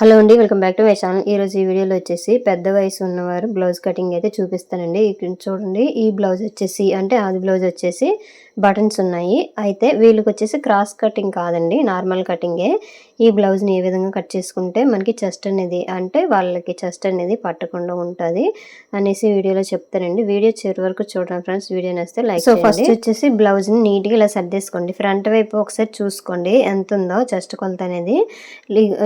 Hello అండి, welcome back to my channel. ఈరోజు ఈ వీడియోలో వచ్చేసి పెద్ద వయసు ఉన్నవారు బ్లౌజ్ కటింగ్ అయితే చూపిస్తానండి. ఇక్కడ చూడండి, ఈ బ్లౌజ్ వచ్చేసి అంటే ఆది బ్లౌజ్ వచ్చేసి బటన్స్ ఉన్నాయి. అయితే వీళ్ళకి వచ్చేసి క్రాస్ కటింగ్ కాదండి, నార్మల్ కటింగే. ఈ బ్లౌజ్ని ఏ విధంగా కట్ చేసుకుంటే మనకి చెస్ట్ అనేది అంటే వాళ్ళకి చెస్ట్ అనేది పట్టకుండా ఉంటుంది అనేసి వీడియోలో చెప్తానండి. వీడియో చివరి వరకు చూడండి ఫ్రెండ్స్. వీడియో నచ్చితే లైక్ చేయండి. ఫస్ట్ వచ్చేసి బ్లౌజ్ని నీట్గా ఇలా సర్దేసుకోండి. ఫ్రంట్ వైపు ఒకసారి చూసుకోండి ఎంత ఉందో చెస్ట్ కొలత అనేది.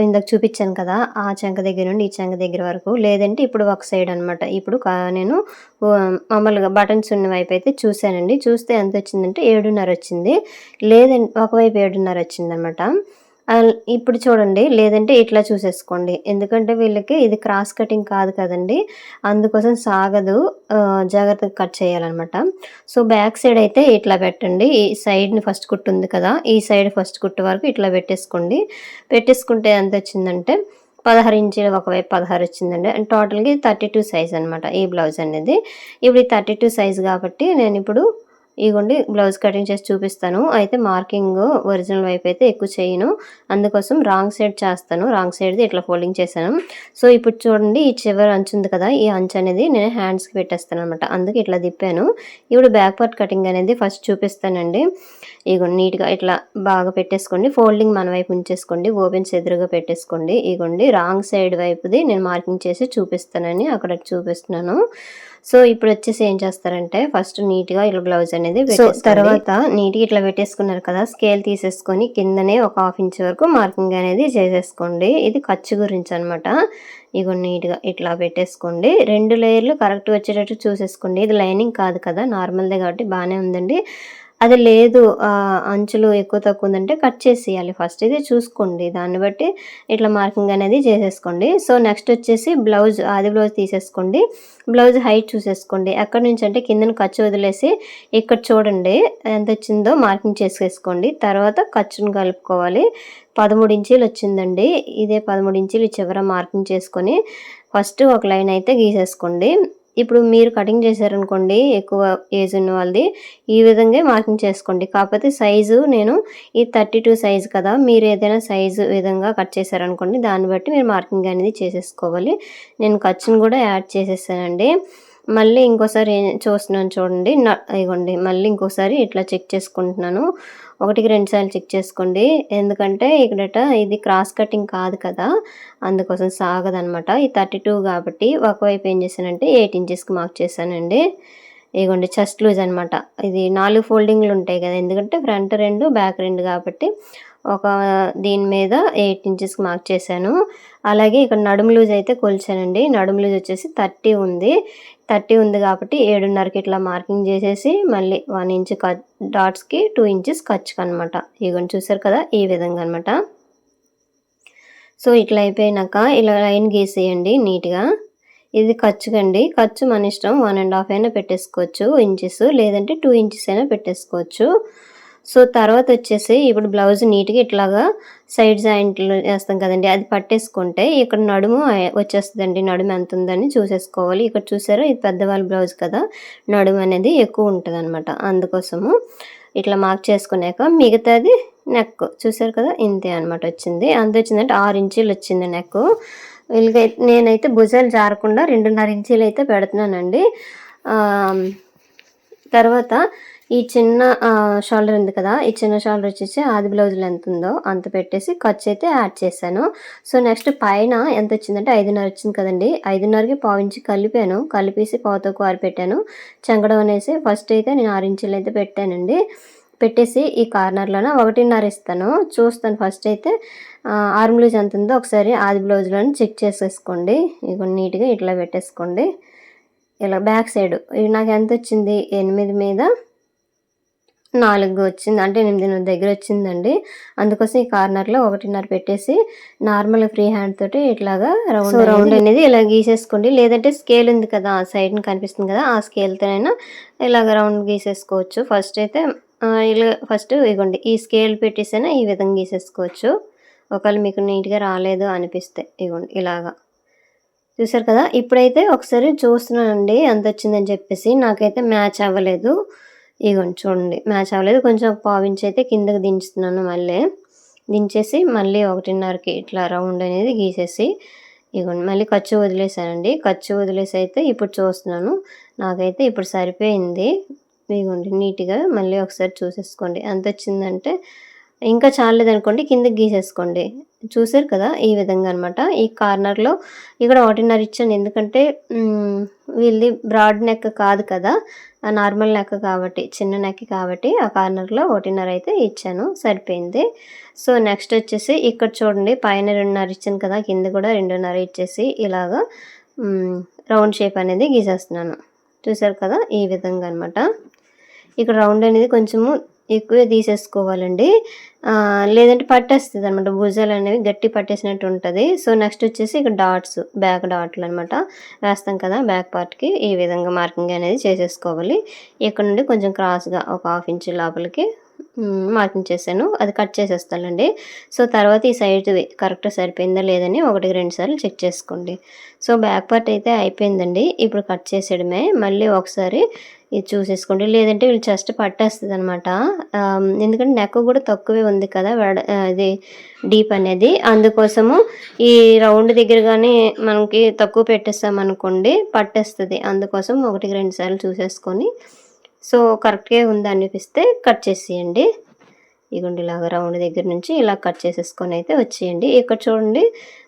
ఇందాక చూపించాను కదా, ఆ చెంక దగ్గర నుండి ఈ చెంక దగ్గర వరకు, లేదంటే ఇప్పుడు ఒక సైడ్ అనమాట. ఇప్పుడు నేను మామూలుగా బటన్స్ ఉన్న వైపు అయితే చూశానండి. చూస్తే ఎంత వచ్చిందంటే 7.5 వచ్చింది. లేదంటే ఒకవైపు 7.5 వచ్చిందనమాట. ఇప్పుడు చూడండి, లేదంటే ఇట్లా చూసేసుకోండి. ఎందుకంటే వీళ్ళకి ఇది క్రాస్ కటింగ్ కాదు కదండి, అందుకోసం సాగదు, జాగ్రత్తగా కట్ చేయాలన్నమాట. సో బ్యాక్ సైడ్ అయితే ఇట్లా పెట్టండి. ఈ సైడ్ని ఫస్ట్ కుట్టు ఉంది కదా, ఈ సైడ్ ఫస్ట్ కుట్టు వరకు ఇట్లా పెట్టేసుకోండి. పెట్టేసుకుంటే ఎంత వచ్చిందంటే 16 ఇంచులు, ఒకవైపు 16 వచ్చిందండి. అండ్ టోటల్గా 32 సైజ్ అనమాట ఈ బ్లౌజ్ అనేది. ఇప్పుడు ఈ 32 సైజ్ కాబట్టి నేను ఇప్పుడు ఇగోండి బ్లౌజ్ కటింగ్ చేసి చూపిస్తాను. అయితే మార్కింగ్ ఒరిజినల్ వైపు అయితే ఎక్కువ చేయను, అందుకోసం రాంగ్ సైడ్ చేస్తాను. రాంగ్ సైడ్ది ఇట్లా ఫోల్డింగ్ చేశాను. సో ఇప్పుడు చూడండి, ఈ చివరి అంచు ఉంది కదా, ఈ అంచు అనేది నేను హ్యాండ్స్కి పెట్టేస్తాను అనమాట. అందుకే ఇట్లా తిప్పాను. ఇప్పుడు బ్యాక్ పార్ట్ కటింగ్ అనేది ఫస్ట్ చూపిస్తానండి. ఇగోండి నీట్గా ఇట్లా బాగా పెట్టేసుకోండి. ఫోల్డింగ్ మన వైపు ఉంచేసుకోండి, ఓపెన్స్ ఎదురుగా పెట్టేసుకోండి. ఇగోండి రాంగ్ సైడ్ వైపుది నేను మార్కింగ్ చేసి చూపిస్తానని అక్కడ చూపిస్తున్నాను. సో ఇప్పుడు వచ్చేసి ఏం చేస్తారంటే ఫస్ట్ నీట్గా ఇలా బ్లౌజ్ అనేది తర్వాత నీట్గా ఇట్లా పెట్టేసుకున్నారు కదా, స్కేల్ తీసేసుకొని కిందనే ఒక 1/2 ఇంచ్ వరకు మార్కింగ్ అనేది చేసేసుకోండి. ఇది ఖర్చు గురించి అనమాట. ఇగో నీట్గా ఇట్లా పెట్టేసుకోండి. 2 లేయర్లు కరెక్ట్ వచ్చేటట్టు చూసేసుకోండి. ఇది లైనింగ్ కాదు కదా, నార్మల్దే కాబట్టి బాగానే ఉందండి. అది లేదు అంచులు ఎక్కువ తక్కువ ఉందంటే కట్ చేసేయాలి. ఫస్ట్ ఇది చూసుకోండి, దాన్ని బట్టి ఇట్లా మార్కింగ్ అనేది చేసేసుకోండి. సో నెక్స్ట్ వచ్చేసి బ్లౌజ్, ఆది బ్లౌజ్ తీసేసుకోండి. బ్లౌజ్ హైట్ చూసేసుకోండి. ఎక్కడి నుంచి అంటే కిందను ఖర్చు వదిలేసి ఇక్కడ చూడండి ఎంత వచ్చిందో మార్కింగ్ చేసేసుకోండి. తర్వాత ఖర్చును కలుపుకోవాలి. 13 ఇంచీలు వచ్చిందండి. ఇదే 13 ఇంచీలు చివర మార్కింగ్ చేసుకొని ఫస్ట్ ఒక లైన్ అయితే గీసేసుకోండి. ఇప్పుడు మీరు కటింగ్ చేశారనుకోండి, ఎక్కువ ఏజ్ ఉన్న వాళ్ళది, ఈ విధంగా మార్కింగ్ చేసుకోండి. కాకపోతే సైజు నేను ఈ 32 సైజు కదా, మీరు ఏదైనా సైజు విధంగా కట్ చేశారనుకోండి, దాన్ని బట్టి మీరు మార్కింగ్ అనేది చేసేసుకోవాలి. నేను ఖర్చును కూడా యాడ్ చేసేసానండి. మళ్ళీ ఇంకోసారి చూస్తున్నాను చూడండి, ఇగోండి మళ్ళీ ఇంకోసారి ఇట్లా చెక్ చేసుకుంటున్నాను. 1కి 2 సార్లు చెక్ చేసుకోండి. ఎందుకంటే ఇక్కడట ఇది క్రాస్ కటింగ్ కాదు కదా, అందుకోసం సాగదనమాట. ఈ 32 కాబట్టి ఒకవైపు ఏం చేశానంటే 8 ఇంచెస్కి మార్క్ చేశానండి. ఇగోండి చెస్ట్ లూజ్ అనమాట. ఇది 4 ఫోల్డింగ్లు ఉంటాయి కదా, ఎందుకంటే ఫ్రంట్ 2 బ్యాక్ 2 కాబట్టి ఒక దీని మీద 8 ఇంచెస్కి మార్క్ చేశాను. అలాగే ఇక్కడ నడుము లూజ్ అయితే కొలిచానండి. నడుము లూజ్ వచ్చేసి 30 ఉంది. 30 ఉంది కాబట్టి 7.5కి ఇట్లా మార్కింగ్ చేసేసి మళ్ళీ 1 ఇంచ్ డాట్స్కి 2 ఇంచెస్ ఖర్చుకు అనమాట. ఇగోండి చూసారు కదా, ఈ విధంగా అనమాట. సో ఇట్లా అయిపోయినాక ఇలా లైన్ గీసేయండి నీట్గా. ఇది ఖర్చుకండి, ఖర్చు మన ఇష్టం. 1.5 అయినా పెట్టేసుకోవచ్చు ఇంచెస్, లేదంటే 2 ఇంచెస్ అయినా పెట్టేసుకోవచ్చు. సో తర్వాత వచ్చేసి ఇప్పుడు బ్లౌజ్ నీట్గా ఇట్లాగా సైడ్ జాయింట్లు వేస్తాం కదండి, అది పట్టేసుకుంటే ఇక్కడ నడుము వచ్చేస్తుందండి. నడుము ఎంత ఉందని చూసేసుకోవాలి. ఇక్కడ చూసారా, ఇది పెద్దవాళ్ళ బ్లౌజ్ కదా, నడుము అనేది ఎక్కువ ఉంటుంది అనమాట. అందుకోసము ఇట్లా మార్క్ చేసుకున్నాక మిగతాది నెక్ చూసారు కదా, ఇంతే అనమాట వచ్చింది. అంత వచ్చిందంటే 6 ఇంచీలు వచ్చింది నెక్. వీళ్ళకైతే నేనైతే భుజాలు జారకుండా 2.5 ఇంచీలు అయితే పెడుతున్నానండి. తర్వాత ఈ చిన్న షోల్డర్ ఉంది కదా, ఈ చిన్న షోల్డర్ వచ్చేసి ఆది బ్లౌజ్లో ఎంత ఉందో అంత పెట్టేసి ఖర్చు అయితే యాడ్ చేశాను. సో నెక్స్ట్ పైన ఎంత వచ్చిందంటే 5.5 వచ్చింది కదండి, 5.5కి 1/4 ఇంచు కలిపాను. కలిపేసి పావుతోకు ఆరు పెట్టాను. చెంగడం అనేసి ఫస్ట్ అయితే నేను 6 ఇంచులు అయితే పెట్టానండి. పెట్టేసి ఈ కార్నర్లోన 1.5 ఇస్తాను. చూస్తాను ఫస్ట్ అయితే ఆర్మ్ లూజ్ ఎంత ఉందో ఒకసారి ఆది బ్లౌజ్లోని చెక్ చేసేసుకోండి. ఇక నీట్గా ఇట్లా పెట్టేసుకోండి. ఇలా బ్యాక్ సైడ్ నాకు ఎంత వచ్చింది, 8 మీద 4 వచ్చింది, అంటే 8 దగ్గర వచ్చిందండి. అందుకోసం ఈ కార్నర్లో 1.5 పెట్టేసి నార్మల్ ఫ్రీ హ్యాండ్ తోటి ఇట్లాగా రౌండ్ అనేది ఇలా గీసేసుకోండి. లేదంటే స్కేల్ ఉంది కదా, సైడ్ని కనిపిస్తుంది కదా, ఆ స్కేల్తోనైనా ఇలాగ రౌండ్ గీసేసుకోవచ్చు. ఫస్ట్ అయితే ఇలా ఫస్ట్ ఇగోండి ఈ స్కేల్ పెట్టేసైనా ఈ విధంగా గీసేసుకోవచ్చు. ఒకవేళ మీకు నీట్గా రాలేదు అనిపిస్తే ఇగోండి ఇలాగా చూసారు కదా. ఇప్పుడైతే ఒకసారి చూస్తున్నానండి ఎంత వచ్చిందని చెప్పేసి, నాకైతే మ్యాచ్ అవ్వలేదు. ఇగోండి చూడండి మ్యాచ్ అవ్వలేదు. కొంచెం 1/4 ఇంచ్ అయితే కిందకి దించుతున్నాను మళ్ళీ. దించేసి మళ్ళీ 1:30కి ఇట్లా రౌండ్ అనేది గీసేసి ఇగోండి మళ్ళీ ఖర్చు వదిలేసానండి. ఖర్చు వదిలేసి అయితే ఇప్పుడు చూస్తున్నాను. నాకైతే ఇప్పుడు సరిపోయింది. ఇగోండి నీట్‌గా మళ్ళీ ఒకసారి చూసేసుకోండి. ఎంతొచ్చిందంటే ఇంకా చాలలేదనుకోండి కిందకి గీసేసుకోండి. చూసారు కదా! ఈ విధంగా అనమాట. ఈ కార్నర్‌లో ఇక్కడ 1:30 ఇచ్చాను. ఎందుకంటే వీళ్ళది బ్రాడ్ నెక్ కాదు కదా! నార్మల్ నెక్ కాబట్టి, చిన్న నెక్ కాబట్టి ఆ కార్నర్‌లో 1:30 అయితే ఇచ్చాను. సరిపోయింది. సో, నెక్స్ట్ వచ్చేసి ఇక్కడ చూడండి పైన 2:30 ఇచ్చాను కదా! కింద కూడా 2:30 ఇచ్చేసి ఇలాగా రౌండ్ షేప్ అనేది గీసేస్తున్నాను. చూసారు కదా! ఈ విధంగా అనమాట. ఇక్కడ రౌండ్ అనేది కొంచెము ఎక్కువే తీసేసుకోవాలండి. లేదంటే పట్టేస్తదనమాట. భుజాలనేవి గట్టి పట్టేసినట్టు ఉంటది. సో, నెక్స్ట్ వచ్చేసి ఇక్కడ డాట్స్, బ్యాక్ డాట్లనమాట వేస్తాం కదా! బ్యాక్ పార్ట్‌కి ఈ విధంగా మార్కింగ్ అనేది చేసేసుకోవాలి. ఇక్కడ నుండి కొంచెం క్రాస్‌గా ఒక 1/2 ఇంచు లోపలికి మార్కింగ్ చేశాను. అది కట్ చేసేస్తానండి. సో, తర్వాత ఈ సైడ్‌వి కరెక్ట్‌గా సరిపోయిందా లేదని 1, 2 సార్లు చెక్ చేసుకోండి. సో, బ్యాక్ పార్ట్ అయితే అయిపోయిందండి. ఇప్పుడు కట్ చేసేయడమే. మళ్ళీ ఒకసారి ఇది చూసేసుకోండి. లేదంటే వీళ్ళు చెస్ట్ పట్టేస్తదనమాట. ఎందుకంటే నెక్ కూడా తక్కువే ఉంది కదా! ఇది డీప్ అనేది. అందుకోసము ఈ రౌండ్ దగ్గర గాని మనకి తక్కువ పెట్టేసామనుకోండి పట్టేస్తది. అందుకోసం 1, 2 సార్లు చూసేసుకొని సో, కరెక్ట్‌గే ఉందనిపిస్తే కట్ చేసేయండి. ఇగోండి ఇలాగ రౌండ్ దగ్గర నుంచి ఇలా కట్ చేసేసుకొని అయితే వచ్చేయండి. ఇక్కడ చూడండి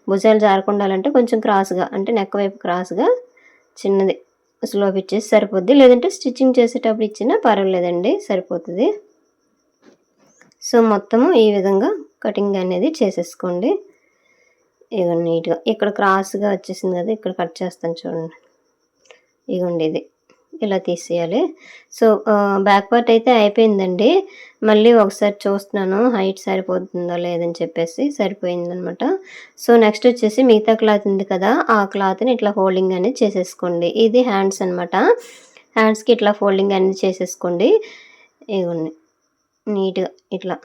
భుజాలు జారకుండాలంటే కొంచెం క్రాస్‌గా అంటే నెక్ వైపు క్రాస్‌గా చిన్నది స్లోప్ ఇచ్చేసి సరిపోద్ది. లేదంటే స్టిచ్చింగ్ చేసేటప్పుడు ఇచ్చినా పర్వాలేదండి సరిపోతది. సో, మొత్తము ఈ విధంగా కటింగ్ అనేది చేసేసుకోండి. ఇగోండి నీట్‌గా ఇక్కడ క్రాస్‌గా వచ్చేసింది కదా! ఇక్కడ కట్ చేస్తాను చూడండి. ఇగోండి ఇది. ఇలా తీసేయాలి. సో, బ్యాక్ పార్ట్ అయితే అయిపోయిందండి. మళ్ళీ ఒకసారి చూస్తున్నాను హైట్ సరిపోతుందో లేదని చెప్పేసి. సరిపోయిందనమాట. సో, నెక్స్ట్ వచ్చేసి మిగతా క్లాత్ ఉంది కదా! ఆ క్లాత్‌ని ఇట్లా ఫోల్డింగ్ అనేది చేసేసుకోండి. ఇది హ్యాండ్స్ అనమాట. హ్యాండ్స్‌కి ఇట్లా ఫోల్డింగ్ అనేది చేసేసుకోండి. ఇగోండి నీట్‌గా ఇట్లా.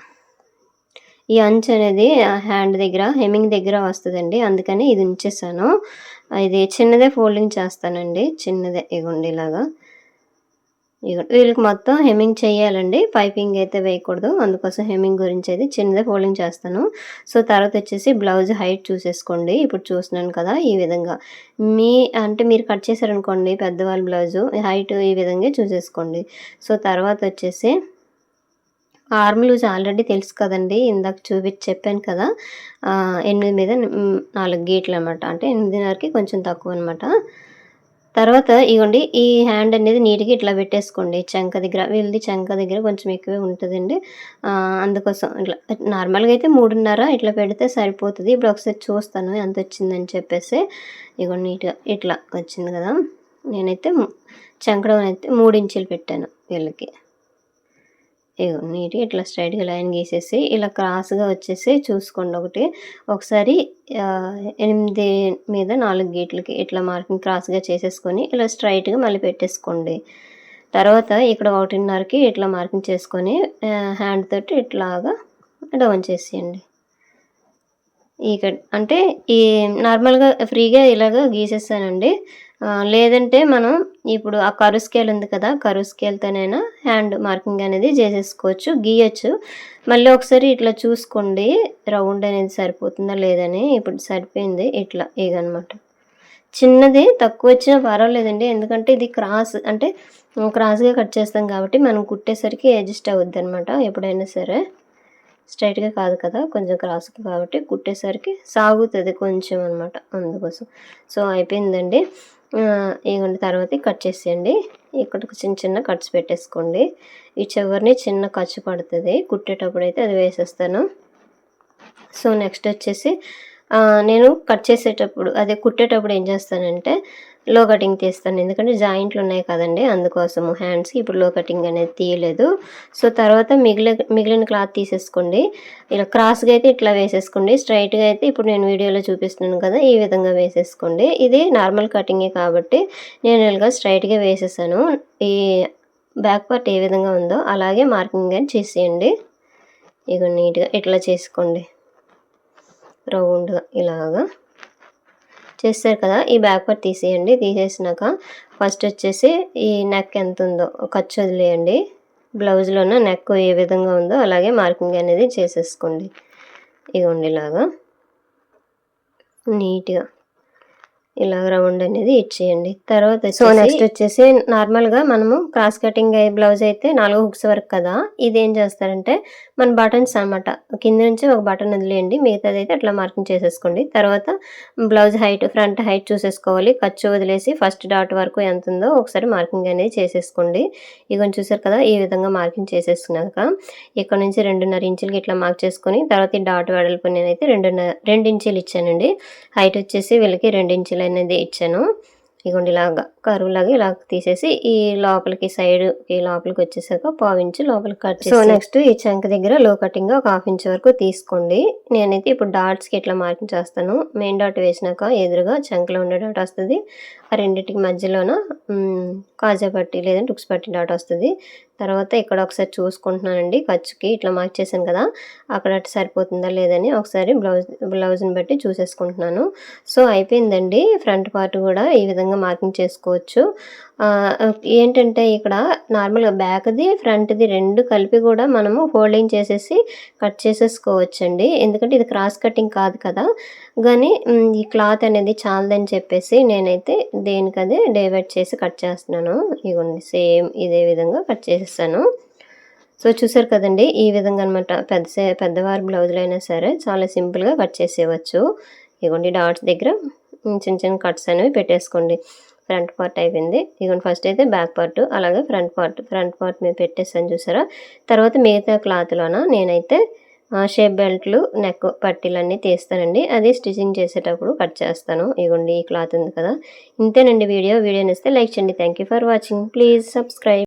ఈ అంచు అనేది హ్యాండ్ దగ్గర హెమ్మింగ్ దగ్గర వస్తదండి. అందుకని ఇది ఉంచేసాను. ఇది చిన్నదే ఫోల్డింగ్ చేస్తానండి. చిన్నదే ఇగోండి ఇలాగా. వీళ్ళకి మొత్తం హెమ్మింగ్ చేయాలండి. పైపింగ్ అయితే వేయకూడదు. అందుకోసం హెమ్మింగ్ గురించి అయితే చిన్నదే ఫోల్డింగ్ చేస్తాను. సో, తర్వాత వచ్చేసి బ్లౌజ్ హైట్ చూసేసుకోండి. ఇప్పుడు చూస్తున్నాను కదా! ఈ విధంగా. అంటే మీరు కట్ చేశారనుకోండి పెద్దవాళ్ళ బ్లౌజు హైట్ ఈ విధంగా చూసేసుకోండి. సో, తర్వాత వచ్చేసి ఆర్మ్ లూజ్ ఆల్రెడీ తెలుసు కదండీ! ఇందాక చెప్పాను కదా! 8 మీద 4 గీట్లనమాట. అంటే 8:30కి కొంచెం తక్కువనమాట. తర్వాత ఇగోండి ఈ హ్యాండ్ అనేది నీట్‌గా ఇట్లా పెట్టేసుకోండి చంక దగ్గర. వీళ్ళది చంక దగ్గర కొంచెం ఎక్కువే ఉంటదండి. అందుకోసం ఇట్లా నార్మల్‌గా అయితే 3:30 ఇట్లా పెడితే సరిపోతది. ఇప్పుడు ఒకసారి చూస్తాను ఎంతొచ్చిందని చెప్పేసి. ఇగోండి నీట్‌గా ఇట్లా వచ్చింది కదా! నేనైతే చంకడౌన్ అయితే 3 ఇంచులు పెట్టాను వీళ్ళకి. ఇగో నీట్‌గా ఇట్లా స్ట్రెయిట్‌గా లైన్ గీసేసి ఇలా క్రాస్‌గా వచ్చేసి చూసుకోండి ఒకసారి 8 మీద 4 గీట్లకి ఇట్లా మార్కింగ్ క్రాస్‌గా చేసేసుకొని ఇలా స్ట్రెయిట్‌గా మళ్ళీ పెట్టేసుకోండి. తర్వాత ఇక్కడ 1:30కి ఇట్లా మార్కింగ్ చేసుకొని హ్యాండ్ తోటి ఇట్లాగా డౌన్ చేసేయండి. అంటే ఈ నార్మల్‌గా ఫ్రీగా ఇలాగా గీసేసానండి. లేదంటే మనం ఇప్పుడు ఆ కర్వ్ స్కేల్ ఉంది కదా! కర్వ్ స్కేల్‌తోనైనా హ్యాండ్ మార్కింగ్ అనేది చేసేసుకోవచ్చు. గీయొచ్చు. మళ్ళీ ఒకసారి ఇట్లా చూసుకోండి. రౌండ్ అనేది సరిపోతుందా లేదని. ఇప్పుడు సరిపోయింది. ఇట్లా ఇగనమాట. చిన్నది తక్కువొచ్చినా పర్వాలేదండి. ఎందుకంటే ఇది అంటే క్రాస్‌గా కట్ చేస్తాం కాబట్టి మనం కుట్టేసరికి అడ్జస్ట్ అవుద్దనమాట ఎప్పుడైనా సరే. స్ట్రెయిట్‌గా కాదు కదా! కొంచెం క్రాస్‌గా కాబట్టి కుట్టేసరికి సాగుతది కొంచెం అనమాట అందుకోసం. సో, అయిపోయిందండి. ఇగోండి తర్వాత కట్ చేసేయండి. ఇక్కడికి చిన్న చిన్న కట్స్ పెట్టేసుకోండి. ఈ చివరని చిన్న ఖర్చు పడుతది. కుట్టేటప్పుడైతే అది వేసేస్తాను. సో, నెక్స్ట్ వచ్చేసి నేను కట్ చేసేటప్పుడు అదే కుట్టేటప్పుడు ఏం చేస్తానంటే లో కటింగ్ తీస్తాను. ఎందుకంటే జాయింట్లు ఉన్నాయి కదండీ! అందుకోసము హ్యాండ్స్‌కి ఇప్పుడు లో కటింగ్ అనేది తీయలేదు. సో, తర్వాత మిగిలిన క్లాత్ తీసేసుకోండి. ఇలా క్రాస్‌గా అయితే ఇట్లా వేసేసుకోండి. స్ట్రెయిట్‌గా అయితే ఇప్పుడు నేను వీడియోలో చూపిస్తున్నాను కదా! ఈ విధంగా వేసేసుకోండి. ఇది నార్మల్ కటింగే కాబట్టి నేను ఇలాగ స్ట్రెయిట్‌గా వేసేసాను. ఈ బ్యాక్ పార్ట్ ఏ విధంగా ఉందో అలాగే మార్కింగ్ అని చేసేయండి. ఇగో నీట్‌గా ఇట్లా చేసుకోండి. రౌండ్‌గా ఇలాగా చేశారు కదా! ఈ బ్యాక్ పార్ట్ తీసేయండి. తీసేసినాక ఫస్ట్ వచ్చేసి ఈ నెక్ ఎంతుందో ఖర్చు వదిలేయండి. బ్లౌజ్‌లోన నెక్ ఏ విధంగా ఉందో అలాగే మార్కింగ్ అనేది చేసేసుకోండి. ఇగోండి ఇలాగా నీట్గా ఇలాగ రౌండ్ అనేది ఇచ్చేయండి. తర్వాత నెక్స్ట్ వచ్చేసి నార్మల్గా మనము క్రాస్ కటింగ్ బ్లౌజ్ అయితే 4 హుక్స్ వరకు కదా, ఇదేం చేస్తారంటే మన బటన్స్ అనమాట, కింద నుంచి ఒక బటన్ వదిలేయండి, మిగతాది అయితే అట్లా మార్కింగ్ చేసేసుకోండి. తర్వాత బ్లౌజ్ హైట్ ఫ్రంట్ హైట్ చూసేసుకోవాలి, ఖర్చు వదిలేసి ఫస్ట్ డాట్ వరకు ఎంత ఉందో ఒకసారి మార్కింగ్ అనేది చేసేసుకోండి. ఇగోని చూసారు కదా, ఈ విధంగా మార్కింగ్ చేసేసుకున్నాక ఇక్కడ నుంచి 2.5 ఇంచులకి ఇట్లా మార్క్ చేసుకొని తర్వాత ఈ డాట్ వెడల్పు నేనైతే 2 ఇంచులు ఇచ్చానండి. హైట్ వచ్చేసి వీళ్ళకి 2 ఇంచులు అనేది ఇచ్చాను. ఇగోండి ఇలాగా కరువు లాగా ఇలా తీసేసి ఈ లోపలికి సైడ్కి లోపలికి వచ్చేసాక 1/4 ఇంచు లోపలికి కట్ చేసి నెక్స్ట్ ఈ చంక దగ్గర లో కటింగ్ ఒక 1/2 ఇంచ్ వరకు తీసుకోండి. నేనైతే ఇప్పుడు డాట్స్కి ఇట్లా మార్కింగ్ చేస్తాను. మెయిన్ డాట్ వేసినాక ఎదురుగా చంకలో ఉండే డాట్ వస్తుంది, ఆ రెండింటికి మధ్యలోన కాజా పట్టి లేదంటే ఉక్స్ పట్టి డాట్ వస్తుంది. తర్వాత ఇక్కడ ఒకసారి చూసుకుంటున్నానండి, ఖర్చుకి ఇట్లా మార్క్ చేశాను కదా, అక్కడ అటు సరిపోతుందా లేదని ఒకసారి బ్లౌజ్ని బట్టి చూసేసుకుంటున్నాను. సో అయిపోయిందండి, ఫ్రంట్ పార్ట్ కూడా ఈ విధంగా మార్కింగ్ చేసుకోవచ్చు. ఏంటంటే ఇక్కడ నార్మల్గా బ్యాక్ది ఫ్రంట్ది 2 కలిపి కూడా మనము ఫోల్డింగ్ చేసేసి కట్ చేసేసుకోవచ్చండి, ఎందుకంటే ఇది క్రాస్ కటింగ్ కాదు కదా. కానీ ఈ క్లాత్ అనేది చాలదని చెప్పేసి నేనైతే దేనికదే డైవర్ట్ చేసి కట్ చేస్తున్నాను. ఇగోండి సేమ్ ఇదే విధంగా కట్ చేసేసాను. సో చూసారు కదండి, ఈ విధంగా అనమాట పెద్దవారి బ్లౌజులు అయినా సరే చాలా సింపుల్గా కట్ చేసేయవచ్చు. ఇగోండి డాట్స్ దగ్గర చిన్న చిన్న కట్స్ అనేవి పెట్టేసుకోండి. ఫ్రంట్ పార్ట్ అయిపోయింది. ఇగోండి ఫస్ట్ అయితే బ్యాక్ పార్ట్, అలాగే ఫ్రంట్ పార్ట్ మీద పెట్టేసాను చూసారా. తర్వాత మిగతా క్లాత్లోన నేనైతే షేప్ బెల్ట్లు నెక్ పట్టీలన్నీ తీస్తానండి, అది స్టిచ్చింగ్ చేసేటప్పుడు కట్ చేస్తాను. ఇగోండి ఈ క్లాత్ ఉంది కదా. ఇంతేనండి వీడియో నచ్చితే లైక్ చేయండి. Thank you for watching. Please subscribe.